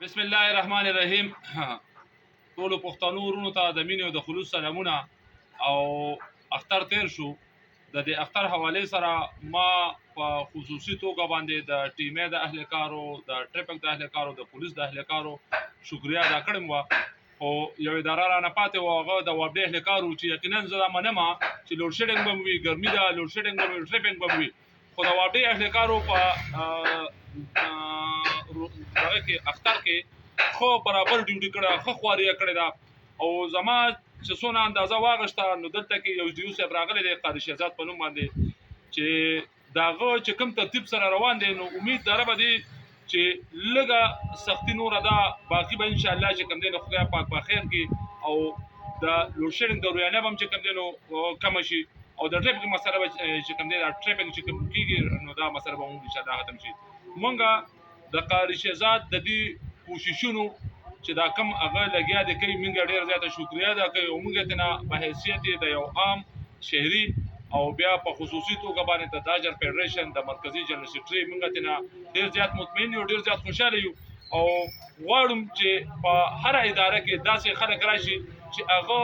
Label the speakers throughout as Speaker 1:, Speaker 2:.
Speaker 1: بسم الله الرحمن الرحیم. ټولو پښتنو ورونو ته د مینې او د خلوص سلامونه. او اختر تیر شو، د دې اختر حواله سره ما په خصوصي توګه باندې د ټیمې د اهل کارو، د ټریفک د اهل کارو، د پولیس د اهل کارو شکریا ادا کړم. او یو اداره را نه پاتې و، هغه د وابډې اهل کارو چې یقینا زه دا منم چې لوډ شیډینګ به وي، ګرمي ده، لوډ شیډینګ به وي، ټریفک به وي، خو د وابډې اهل کارو په هغه کې اختر کې خو برابر ډیوټي کړه، خو خواري کړې ده. او زما چې څونه اندازه واغشته، نو دلته کې یو دیو صاحب راغلی دی قاری شهزاد په نوم باندې، چې داغه چې کوم ترتیب سره روان دی، نو امید داره به دی چې لږه سختی نوره ده، باقي به انشاءالله چې کوم دی نو خدای پاک په خیر کې، او د لوډ شیډینګ د رویانه به هم چې کوم دی نو کمه شي، او د ټریفک مسله به چې کوم دی دا ټریفک چې کوم کېږي نو دا مسله به هم انشاءالله ختم شي. مونږ د قاری شهزاد د دې کوششونو چې دا کم هغه لګیا دی کوي، موږ ډېر زیاته شکریا ادا کوي، او موږ ته په حیثیت د یو عام شهري او بیا په خصوصي توګه باندې د تاجر فیډریشن د مرکزی جنرال سیکرټري موږ ته ډېر زیات مطمئن یو، ډېر زیات خوشاله یو، او غواړم چې په هر اداره کې داسې خلک راشي چې هغه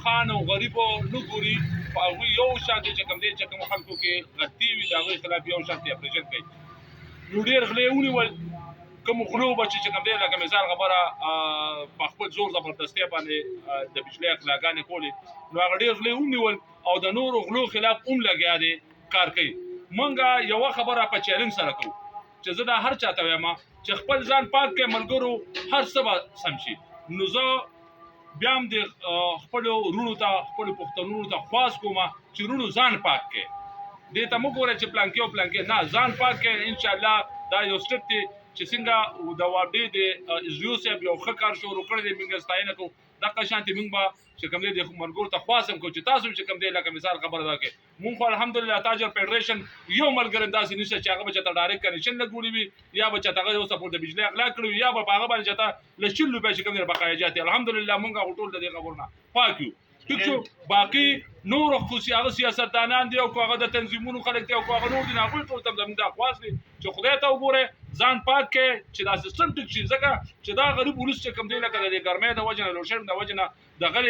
Speaker 1: خان او غریب نه ګوري، په هغوی یو شان چې کوم دی چې کوم خلکو کې غلطي وي د هغوی خلاف یو شان اپریشن کوي. نو ډېر غلې ونیول، کوم غلو به چې کوم دی لکه مثال خبره په خپل زور زبردستۍ باندې د بجلۍ اخلاقانې کولې، نو هغه ډېر غلې ونیول او د نورو غلو خلاف هم لګیا دی کار کوي. مونږ یوه خبره په چیلنج سره کوو چې زه دا هر چاته وایم چې خپل ځان پاک کړئ، ملګرو هر څه به سم شي. نو زه بیا هم د خپلو وروڼو ته، خپلو پښتنونو ته خواست کوم چې وروڼو ځان پاک کړئ، دې ته مه ګوره چې پلانکې او پلانکې، نه، ځان پاک کړئ. انشاءالله دا یو سټپ دی چې څنګه د وابډې د ایزریو صاحب یو ښه کار شروع کړی دی، موږ ستاینه کوو. دغه شانتې موږ به چې کوم دی د ملګرو ته خواست هم کوو چې تاسو هم چې کوم دی لکه مثال خبره ده کې مونږ خو الحمدلله تاجر فیډریشن یو ملګری داسې نشته چې هغه به چېرته ډایرکټ کنیکشن لګولی وي، یا به چېرته هغه اوس د بجلۍ اغلا کړی وي، یا به په هغه باندې چېرته له 100 روپۍ چې کوم دی بقایا جات. الحمدلله مونږ خو ټول د دې خبرو نه پاک یو. ټیک شو، باقي نور خصوصي هغه سیاستدانان دي او که هغه د تنظیمونو خلک دي او که هغه نور دي، هغوی ټول ته زموږ دا خواست دی چې خدای ته وګورئ، ځان پاک کړئ چې دا سیستم ټیک شي، ځکه چې دا غریب ولس چې کوم دی لکه د دې ګرمۍ د وجې نه، لوډ شیډینګ د وجې نه دغه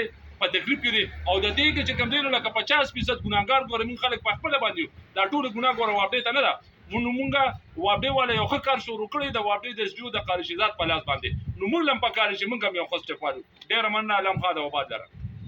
Speaker 1: په تکلیف کې دي، او د دې کې چې کوم دی نو لکه 50% ګناهګار ګوره موږ خلک په خپله باندې یو، دا ټوله ګناه ګوره وابډې ته نه ده. نو مونږ وابډې والا یو ښه کار شروع کړی د وابډې د SDO د قاری شهزاد په لاس باندې، نو موږ هم په کار چې موږ هم یو ښه سټپ والو. ډېره مننه، الله مخا د وباد لره.